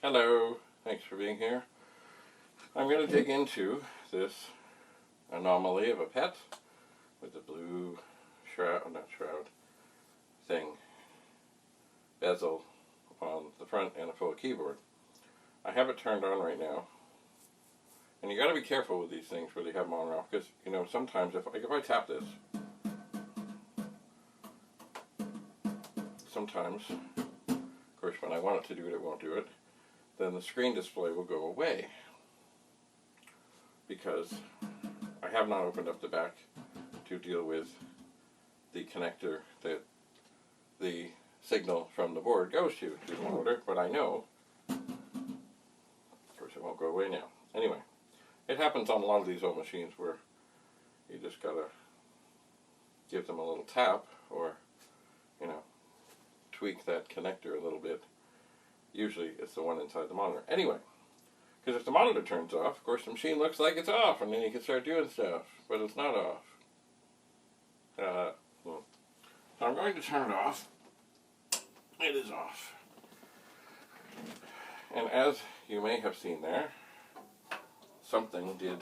Hello, thanks for being here. I'm going to dig into this anomaly of a pet with the blue bezel on the front and a full keyboard. I have it turned on right now, and you got to be careful with these things where they have them on and off, because you know sometimes if I tap this, sometimes, of course, when I want it to do it, it won't do it. Then the screen display will go away because I have not opened up the back to deal with the connector that the signal from the board goes to the motor, but I know, of course it won't go away now. Anyway, it happens on a lot of these old machines where you just gotta give them a little tap or, you know, tweak that connector a little bit. Usually it's the one inside the monitor. Anyway, because if the monitor turns off, of course the machine looks like it's off, and then you can start doing stuff, but it's not off. So I'm going to turn it off. It is off. And as you may have seen there, something did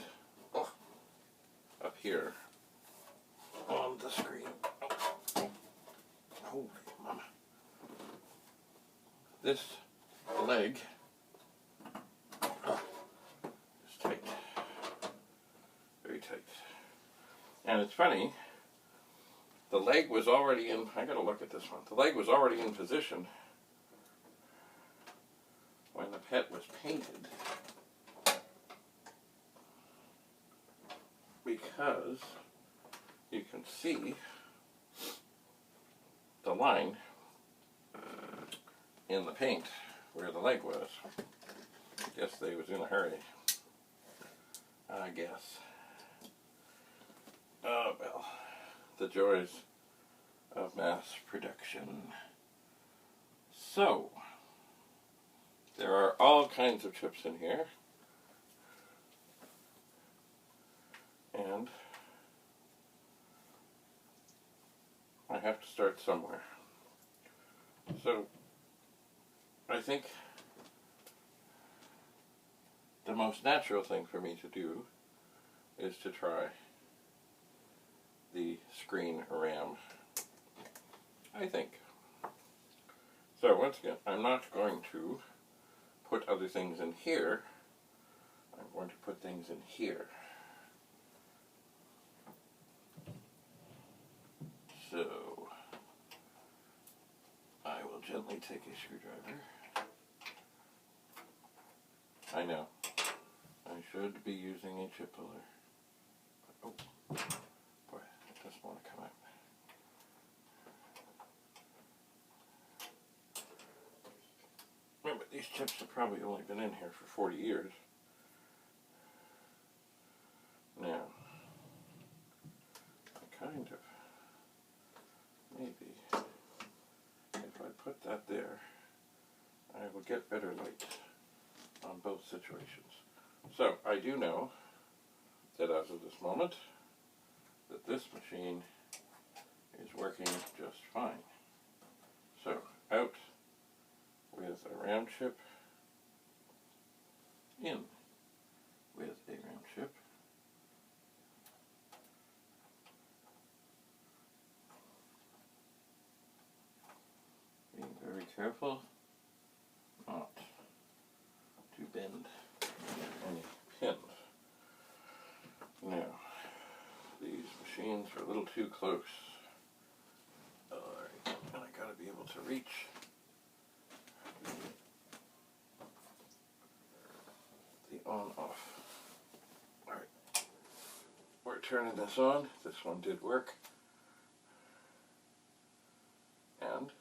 appear on the screen. Holy mama. This leg is tight, very tight. And it's funny, the leg was already in, I gotta look at this one, the leg was already in position when the pet was painted, because you can see the line in the paint where the leg was. I guess they was in a hurry. I guess. Oh well. The joys of mass production. So, there are all kinds of chips in here. And I have to start somewhere. So, I think the most natural thing for me to do is to try the screen RAM. I think. So once again, I'm not going to put other things in here. I'm going to put things in here. So I will gently take a screwdriver. I know. I should be using a chip puller. But, oh, boy, it doesn't want to come out. Remember, these chips have probably only been in here for 40 years. Now, I kind of, maybe, if I put that there, I will get better light on both situations. So, I do know that as of this moment, that this machine is working just fine. So, out with a RAM chip, in with a RAM chip, being very careful not to bend any pins. Now, these machines are a little too close. Alright, and I gotta be able to reach the on-off. Alright, we're turning this on. This one did work. And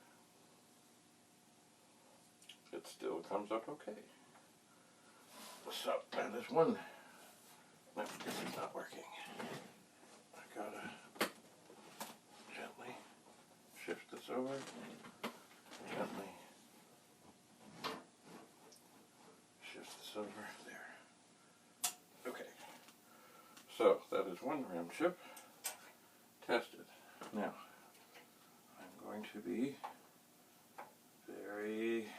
it still comes up okay. So, and there's one. No, this is not working. I gotta gently shift this over. Gently shift this over. There. Okay. So, that is one RAM chip tested. Now, I'm going to be very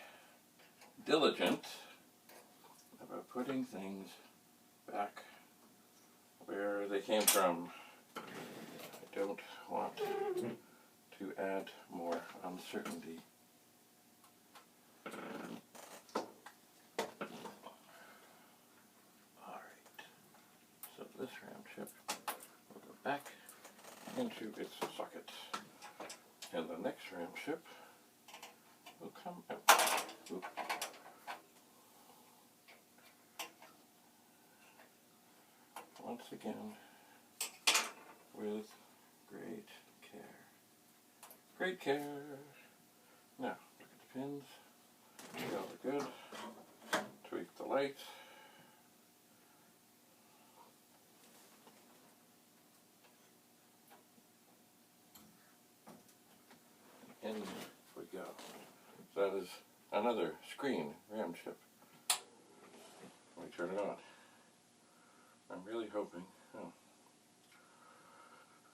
diligent putting things back where they came from. I don't want to add more uncertainty. Alright, so this RAM chip will go back into its socket, and the next RAM chip will come out. Oop. Once again, with great care. Great care. Now, look at the pins. They all are good. Tweak the light. In we go. So that is another screen RAM chip. Let me turn it on. I'm really hoping. Oh.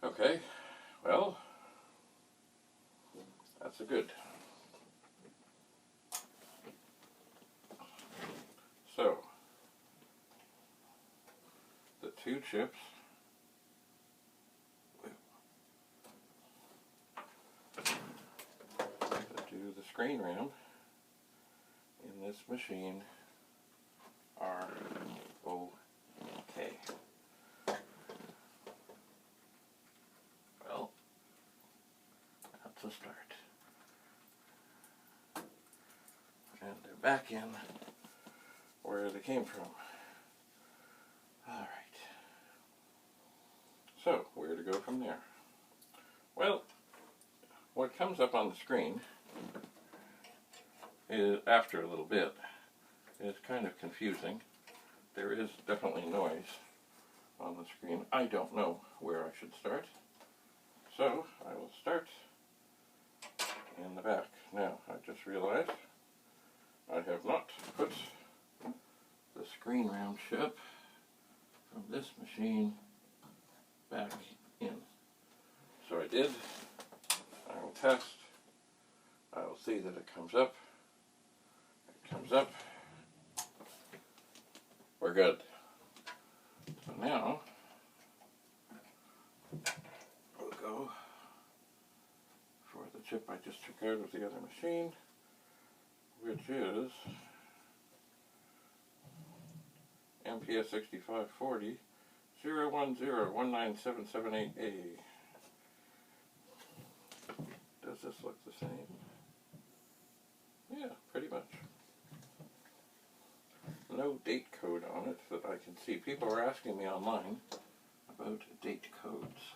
Okay, well, that's a good. So, the two chips that do the screen RAM in this machine are okay. Well, that's a start. And they're back in where they came from. Alright. So, where to go from there? Well, what comes up on the screen is, after a little bit, is kind of confusing. There is definitely noise on the screen. I don't know where I should start. So, I will start in the back. Now, I just realized I have not put the screen RAM chip from this machine back in. So I did. I will test. I will see that it comes up. It comes up. We're good. So now we'll go for the chip I just took out of the other machine, which is MPS 6540 010197778A. Does this look the same? Yeah, pretty much. No date code on it that I can see. People are asking me online about date codes.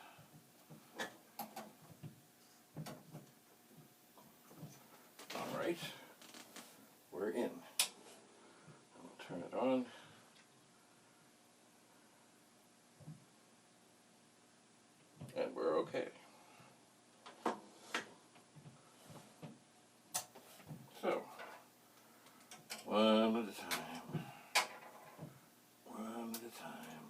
Alright, we're in. I'll turn it on. And we're okay. So, one at a time. One at a time.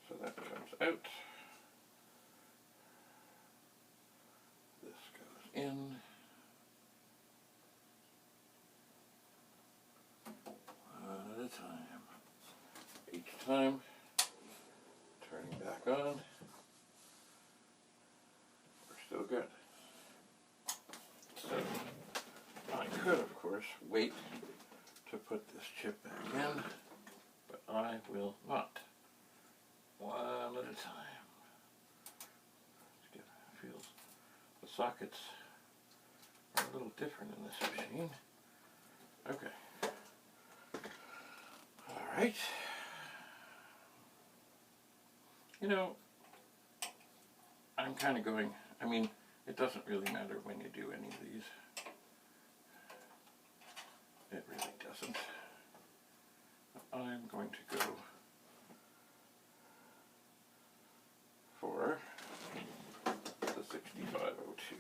So that comes out. This goes in. One at a time. Each time, turning back on. We're still good. So, I could, of course, wait to put this chip back in, but I will not. One at a time. Feels the sockets are a little different in this machine. Okay. Alright. You know, I'm kind of going, I mean, it doesn't really matter when you do any of these. It really doesn't. I'm going to go for the 6502.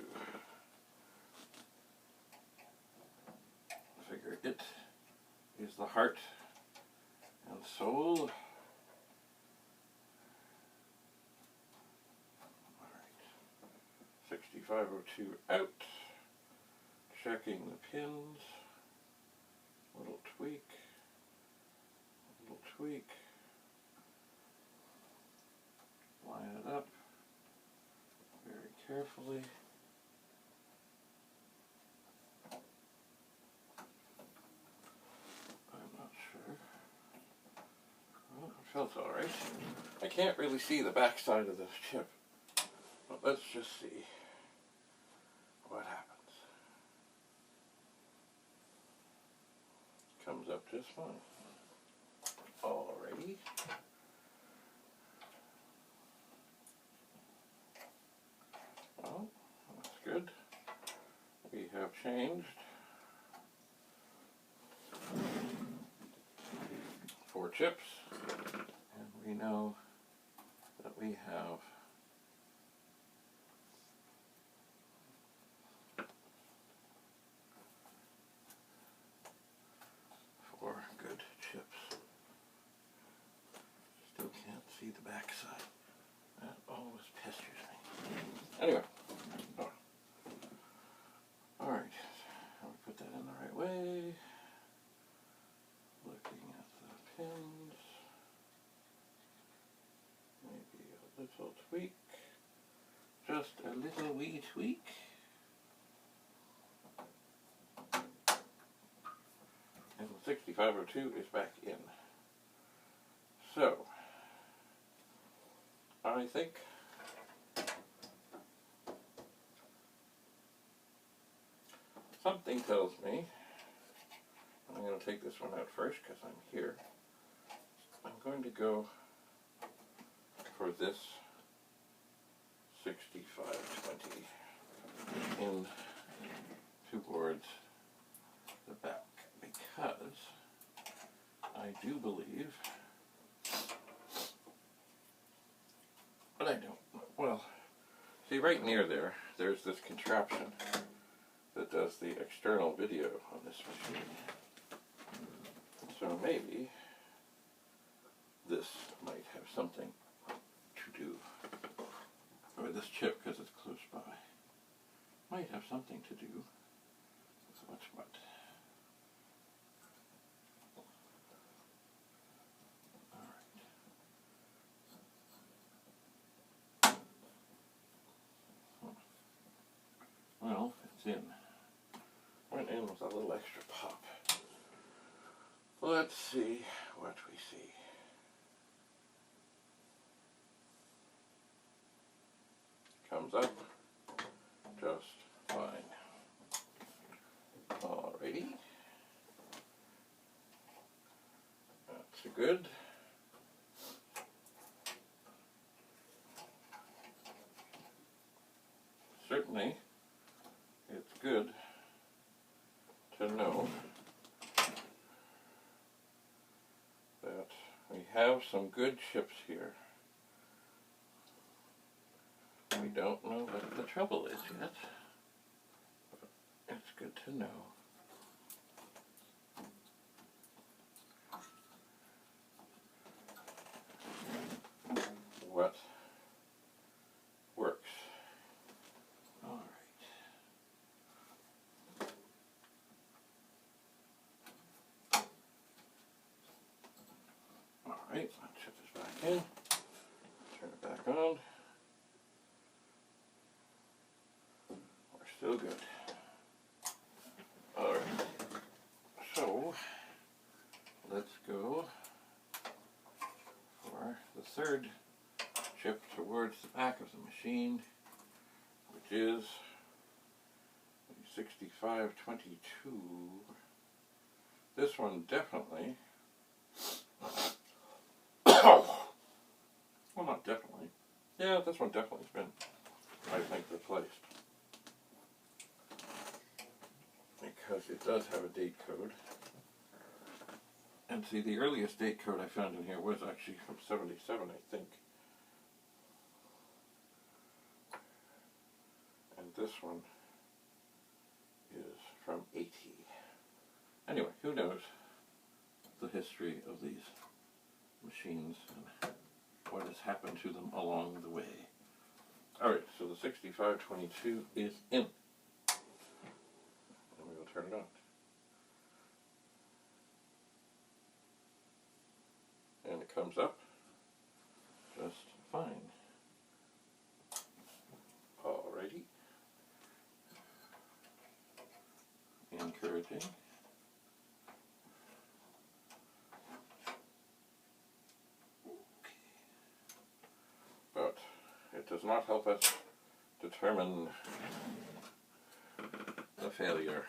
I figure it is the heart and soul. Alright. 6502 out. checking the pins. Little tweak. Little tweak. Line it up very carefully. I'm not sure. Well, it felt alright. I can't really see the back side of this chip, but let's just see what happens. Comes up just fine. Alrighty. Well, that's good. We have changed 4 chips, and we know that we have 4 good chips. Still can't see the back side. That always pesters me. Anyway. Alright. I'll put that in the right way. Looking at the pins. Maybe a little tweak. Just a little wee tweak. And the 6502 is back in. So, I think something tells me, I'm going to take this one out first because I'm here. I'm going to go for this 6520 in towards the back, because I do believe, but I don't, well, see right near there, there's this contraption that does the external video on this machine. So maybe this might have something to do, or this chip, because it's close by, might have something to do with what's what. Alright. Well, it's in. Went in with a little extra pop. Let's see what we see. Comes up just fine. Alrighty. That's good. Certainly, it's good to know that we have some good chips here. We don't know what the trouble is yet, but it's good to know. What works. All right, that chip is back in. Turn it back on. We're still good. All right. So let's go for the third chip towards the back of the machine, which is 6522. This one definitely, well, not definitely, yeah, this one definitely has been, I think, replaced, because it does have a date code. And see, the earliest date code I found in here was actually from 77, I think. And this one is from 80. Anyway, who knows the history of these machines and what has happened to them along the way. Alright, so the 6522 is in. And turn it on. And it comes up just fine. Alrighty. Encouraging. But it does not help us determine the failure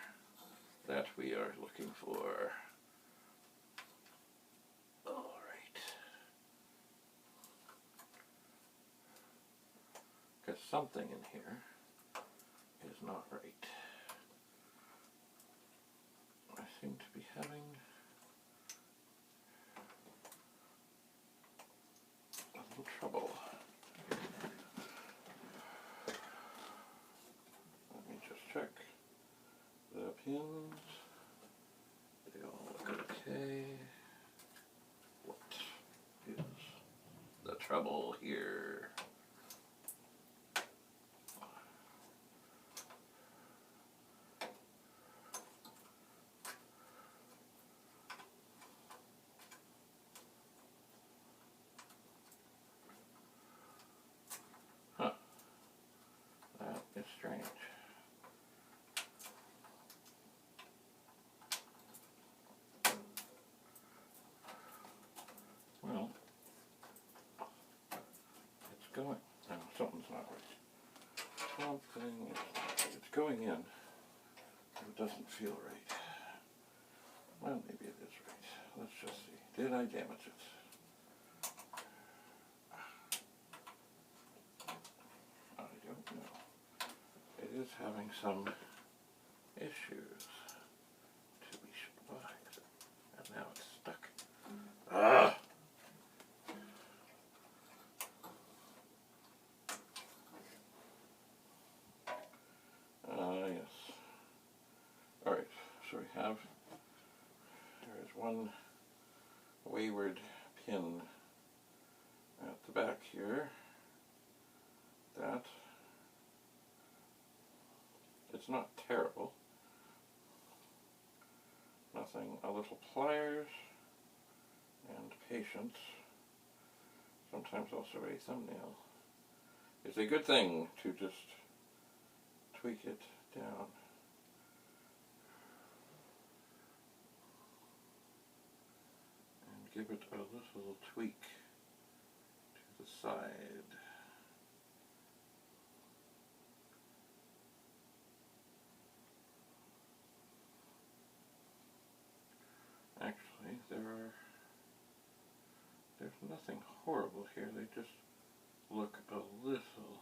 that we are looking for. Alright. Because something in here is not right. I seem to be having a little trouble. Let me just check the pins. They all look okay. What is the trouble here? Huh. That is strange. Well, it's going. No, something's not right. Something is not right. It's going in. It doesn't feel right. Well, maybe it is right. Let's just see. Did I damage it? I don't know. It is having some issues, to be sure. And now it's stuck. Ah! Yes. Alright, so we have, there is one wayward pin at the back here. That, it's not terrible. Nothing, a little pliers and patience, sometimes also a thumbnail, is a good thing to just tweak it down. And give it a little tweak to the side. Actually, there's nothing horrible here. They just look a little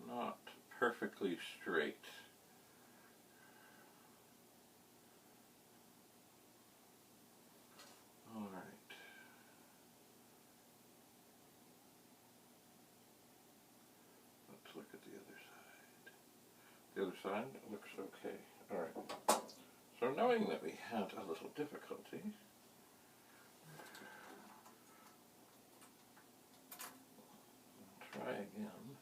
not perfectly straight. Alright. Let's look at the other side. The other side looks okay. Alright. So knowing that we had a little difficulty, try again.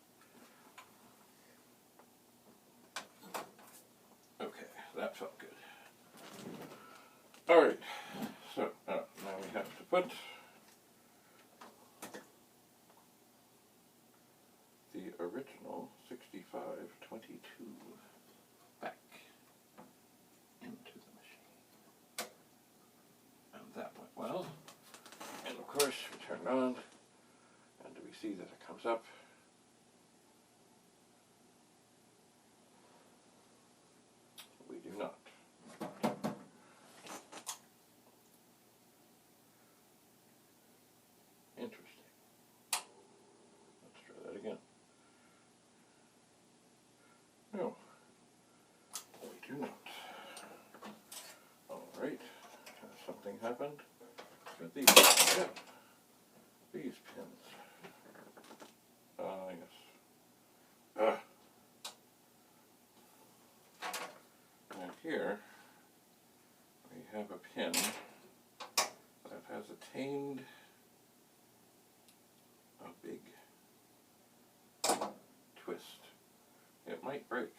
Okay, that felt good. Alright, so now we have to put the original 6522 back into the machine. And that went well. And of course, we turn it on, and do we see that it comes up? We do not. Interesting. Let's try that again. No, we do not. Alright, something happened with these. Yeah. These pins. Yes. Now here we have a pin that has attained a big twist. It might break.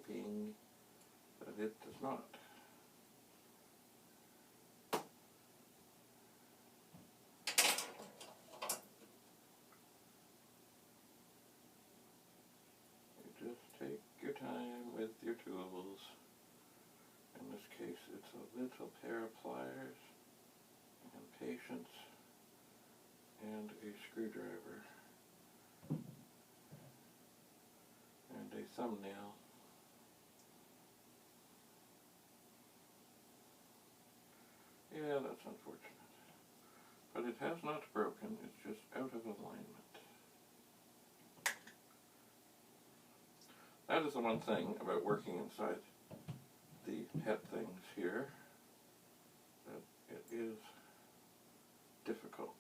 hoping that it does not. You just take your time with your tools. In this case, it's a little pair of pliers and patience and a screwdriver and a thumbnail. Yeah, that's unfortunate. But it has not broken, it's just out of alignment. That is the one thing about working inside the pet things here, that it is difficult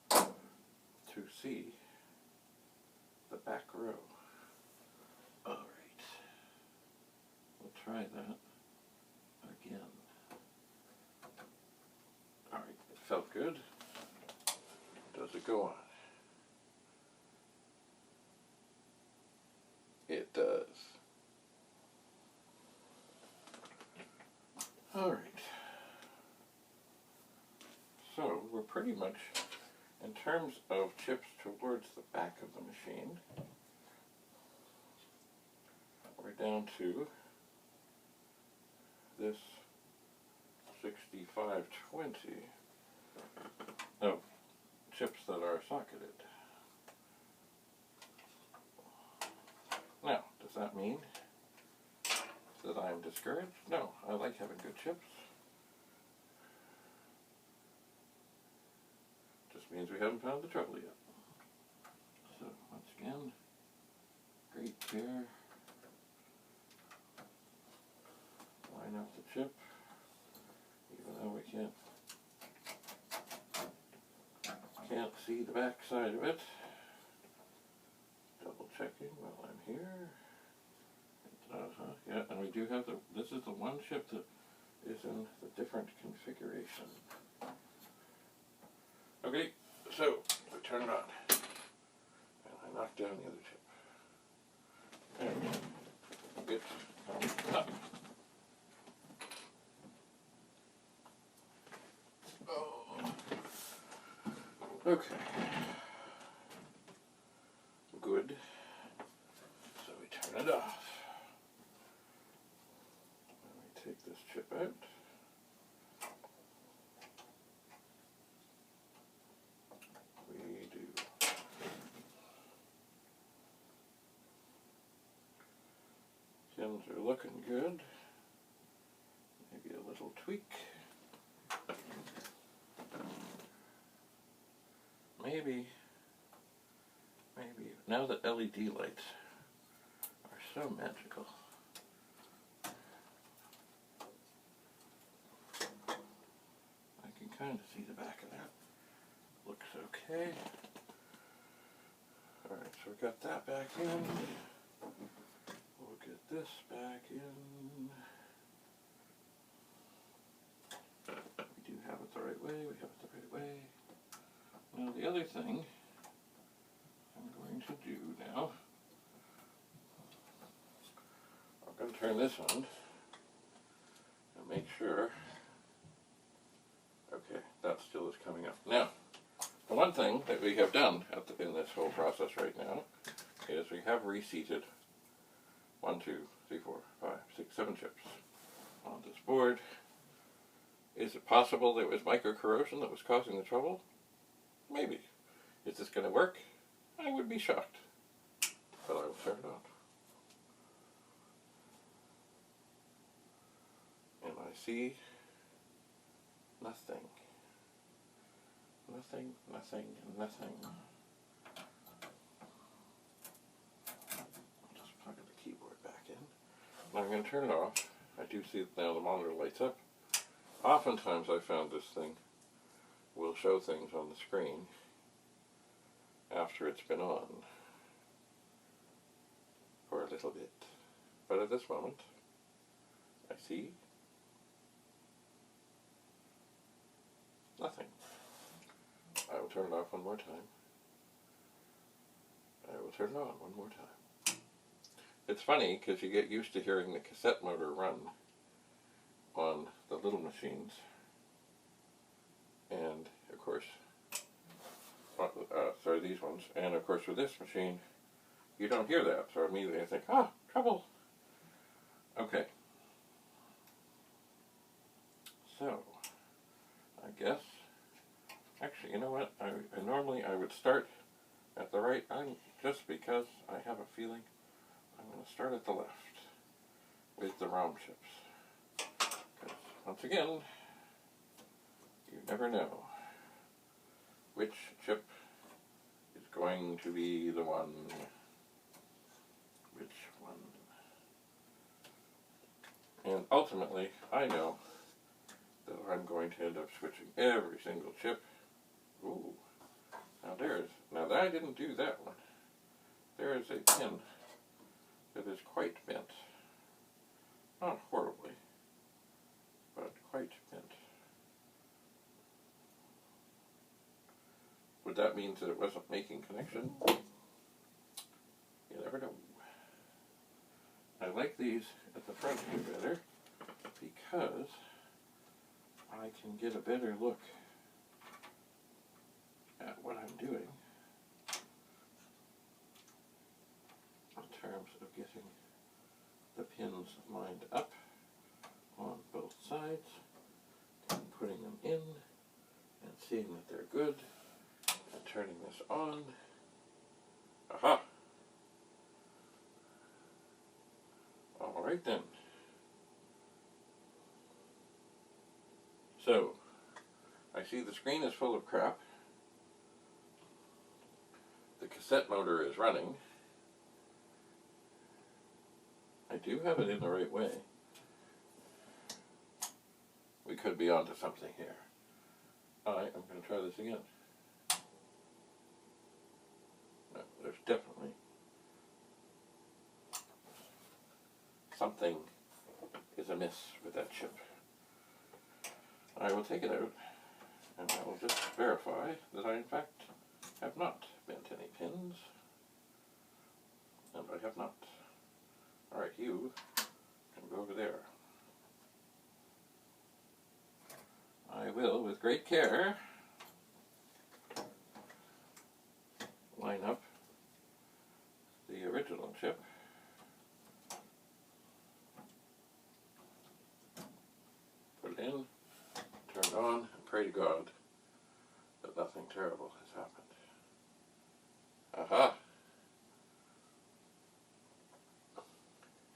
to see the back row. Alright, we'll try that again. Alright, it felt good. Does it go on? It does. Alright. So, we're pretty much, in terms of chips towards the back of the machine, we're down to this 6520 of chips that are socketed. Now, does that mean that I'm discouraged? No, I like having good chips. Just means we haven't found the trouble yet. So, once again, great care. Line up the chip, even though we can't see the back side of it. Double checking while I'm here. Yeah, and we do have this is the one chip that is in the different configuration. Okay, so we turn it on. And I knock down the other chip. And it comes up. Oh. Okay. Good. So we turn it off. And we take this chip out. We do. Pins are looking good. Maybe a little tweak. Maybe now that LED lights are so magical, I can kind of see the back of that. Looks okay. Alright, so we got that back in. We'll get this back in. We do have it the right way, we have it the right way. Now the other thing I'm going to do now, I'm going to turn this on and make sure, okay, that still is coming up. Now, the one thing that we have done in this whole process right now is we have reseated 1, 2, 3, 4, 5, 6, 7 chips on this board. Is it possible there was micro-corrosion that was causing the trouble? Maybe. Is this going to work? I would be shocked. But I will turn it on. And I see nothing. Nothing, nothing, nothing. I'll just plug the keyboard back in. Now I'm going to turn it off. I do see that now the monitor lights up. Oftentimes I found this thing will show things on the screen after it's been on for a little bit. But at this moment, I see nothing. I will turn it off one more time. I will turn it on one more time. it's funny because you get used to hearing the cassette motor run on the little machines, and of course, sorry, these ones, and of course with this machine, you don't hear that, so immediately I think, ah, trouble. Okay. So, I guess, actually, you know what, I normally I would start at the right, just because I have a feeling I'm going to start at the left with the ROM chips. Because, once again, you never know which chip is going to be the one. Which one? And ultimately, I know that I'm going to end up switching every single chip. Ooh. Now that I didn't do that one. There is a pin that is quite bent. Not horribly, but quite bent. Would that mean that it wasn't making connection? You never know. I like these at the front here better because I can get a better look at what I'm doing in terms of getting the pins lined up on both sides and putting them in and seeing that they're good and turning this on. Aha! Alright then. So, I see the screen is full of crap. The cassette motor is running. I do have it in the right way. We could be onto something here. Alright, I'm going to try this again. No, there's definitely something is amiss with that chip. I will take it out and I will just verify that I in fact have not bent any pins. And I have not. Alright, you can go over there. I will, with great care, line up the original chip. Put it in, turn it on, and pray to God that nothing terrible has happened. Aha!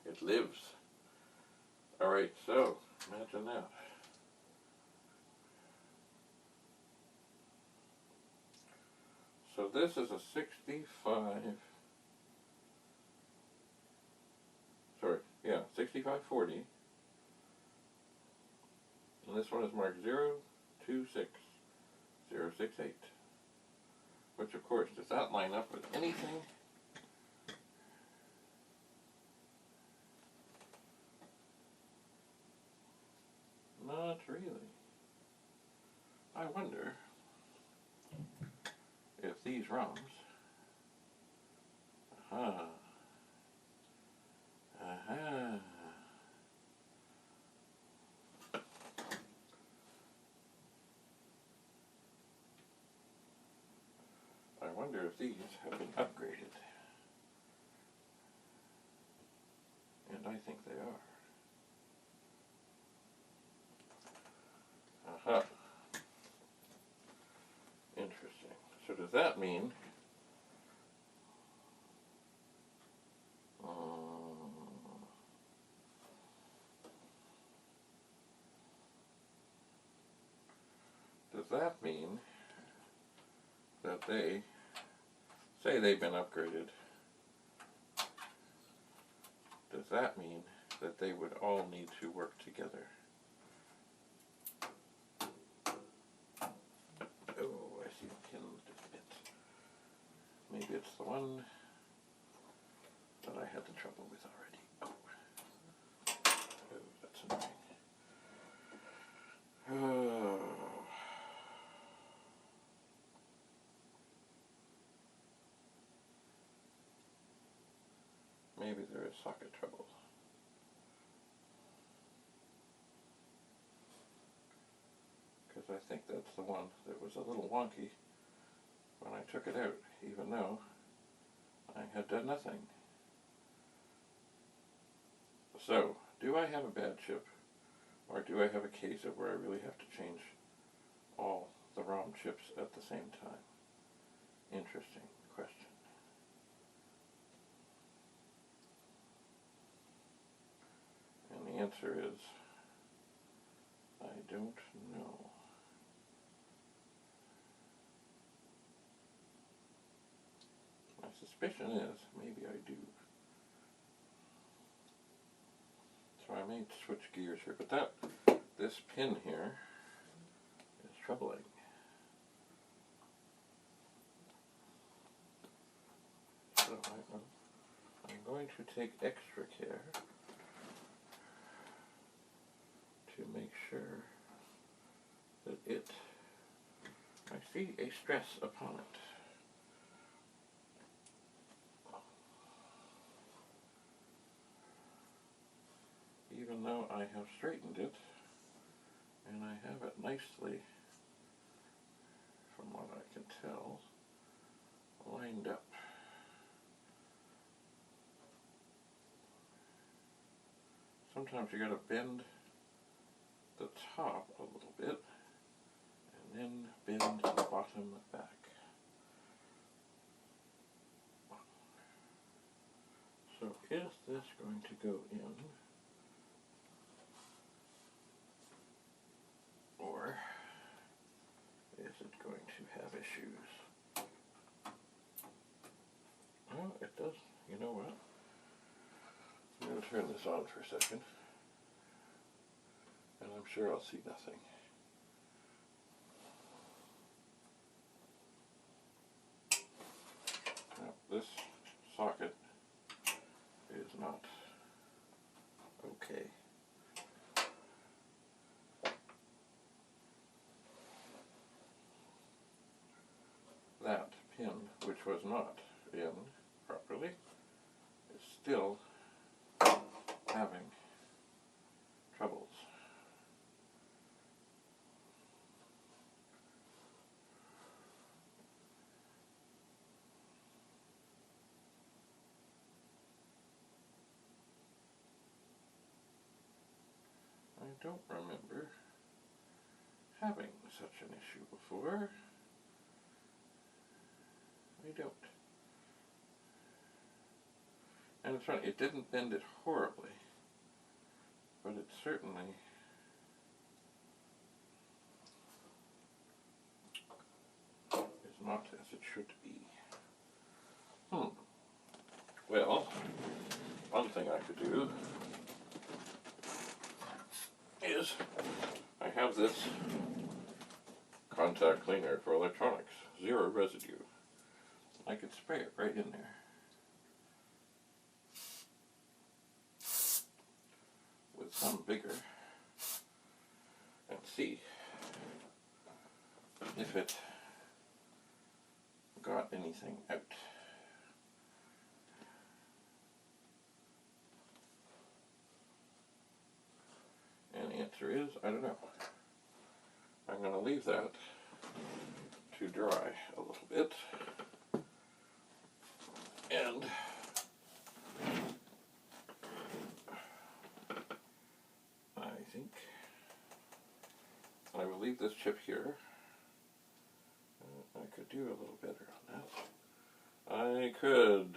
It lives. Alright, so, imagine that. So this is a 6540. And this one is marked 026068. Which of course, does that line up with anything? Not really. I wonder if these ROMs, aha, I wonder if these have been upgraded. And I think they are. Aha. Interesting. So does that mean that they say they've been upgraded? Does that mean that they would all need to work together? Oh, I see a pin just bit. Maybe it's the one that I had the trouble with already. Oh, that's annoying. maybe there is socket trouble. Because I think that's the one that was a little wonky when I took it out, even though I had done nothing. So, do I have a bad chip? Or do I have a case of where I really have to change all the ROM chips at the same time? Interesting question. And the answer is, I don't know. My suspicion is, maybe I do. So I may switch gears here, but this pin here is troubling. So I'm going to take extra care to make sure that I see a stress upon it. Even though I have straightened it, and I have it nicely, from what I can tell, lined up. Sometimes you gotta bend the top a little bit, and then bend the bottom back. So is this going to go in? Or is it going to have issues? Well, it does. You know what? I'm going to turn this on for a second, and I'm sure I'll see nothing. Now, this socket is not okay. That pin, which was not in properly, is still having troubles. I don't remember having such an issue before. I don't. And it's funny, it didn't bend it horribly, but it certainly is not as it should be. Well, one thing I could do is I have this contact cleaner for electronics, zero residue. I could spray it right in there. With some vigor and see if it got anything out. And the answer is, I don't know. I'm going to leave that to dry a little bit. And I think I will leave this chip here. I could do a little better on that. I could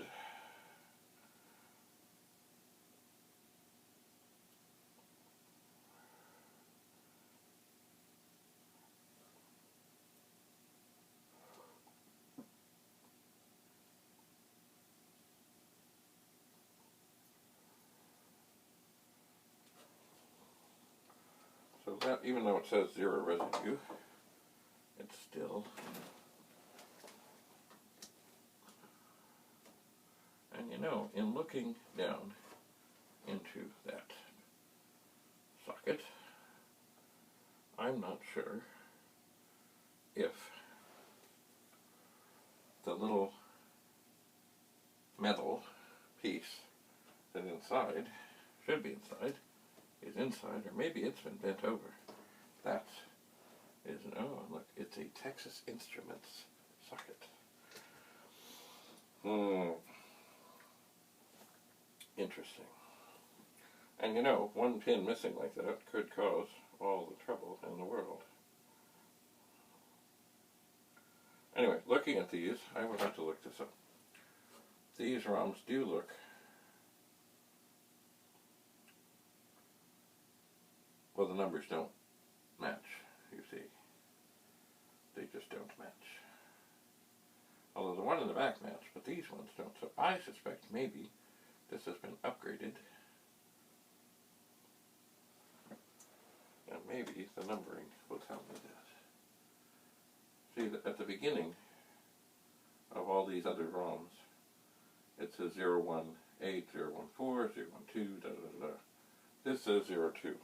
so that, even though it says zero residue, it's still, and you know, in looking down into that socket, I'm not sure if the little metal piece inside, should be inside, is inside, or maybe it's been bent over. That is, oh look, it's a Texas Instruments socket. Interesting. And you know, one pin missing like that could cause all the trouble in the world. Anyway, looking at these, I will have to look this up. These ROMs do look well, the numbers don't match, you see. They just don't match. Although the one in the back match, but these ones don't. So I suspect maybe this has been upgraded. And maybe the numbering will tell me that. See, at the beginning of all these other ROMs, it says 018, 014, 012, da da da. This says 02.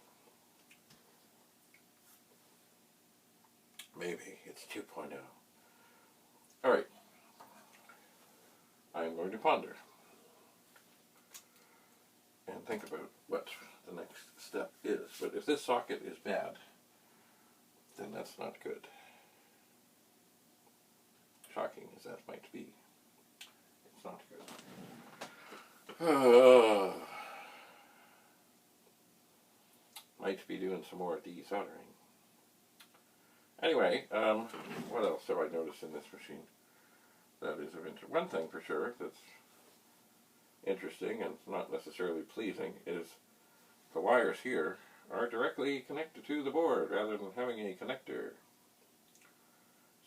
Maybe it's 2.0. Alright. I am going to ponder and think about what the next step is. But if this socket is bad, then that's not good. Shocking as that might be, it's not good. Might be doing some more desoldering. Anyway, what else have I noticed in this machine that is of interest? One thing for sure that's interesting and not necessarily pleasing is the wires here are directly connected to the board rather than having a connector.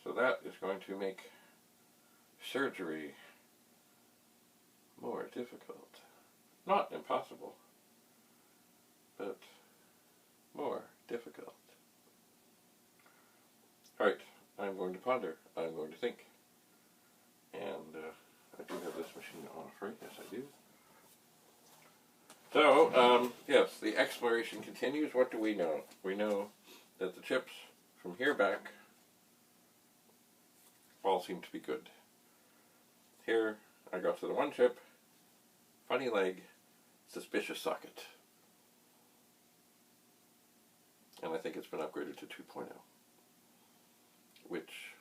So that is going to make surgery more difficult. Not impossible, but more difficult. Alright, I'm going to ponder, I'm going to think. And I do have this machine off, right? Yes, I do. So, yes, the exploration continues. What do we know? We know that the chips from here back all seem to be good. Here, I got to the one chip, funny leg, suspicious socket. And I think it's been upgraded to 2.0. Which,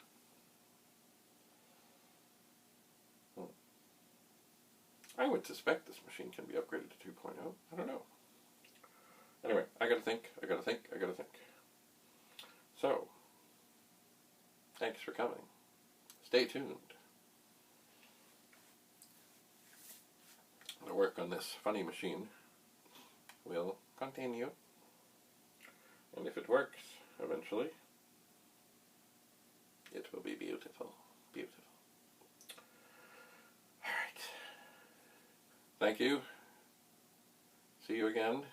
I would suspect this machine can be upgraded to 2.0. I don't know. Anyway, I gotta think. So, thanks for coming. Stay tuned. The work on this funny machine will continue. And if it works, eventually, it will be beautiful. Beautiful. Alright. Thank you. See you again.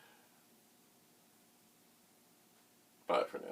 Bye for now.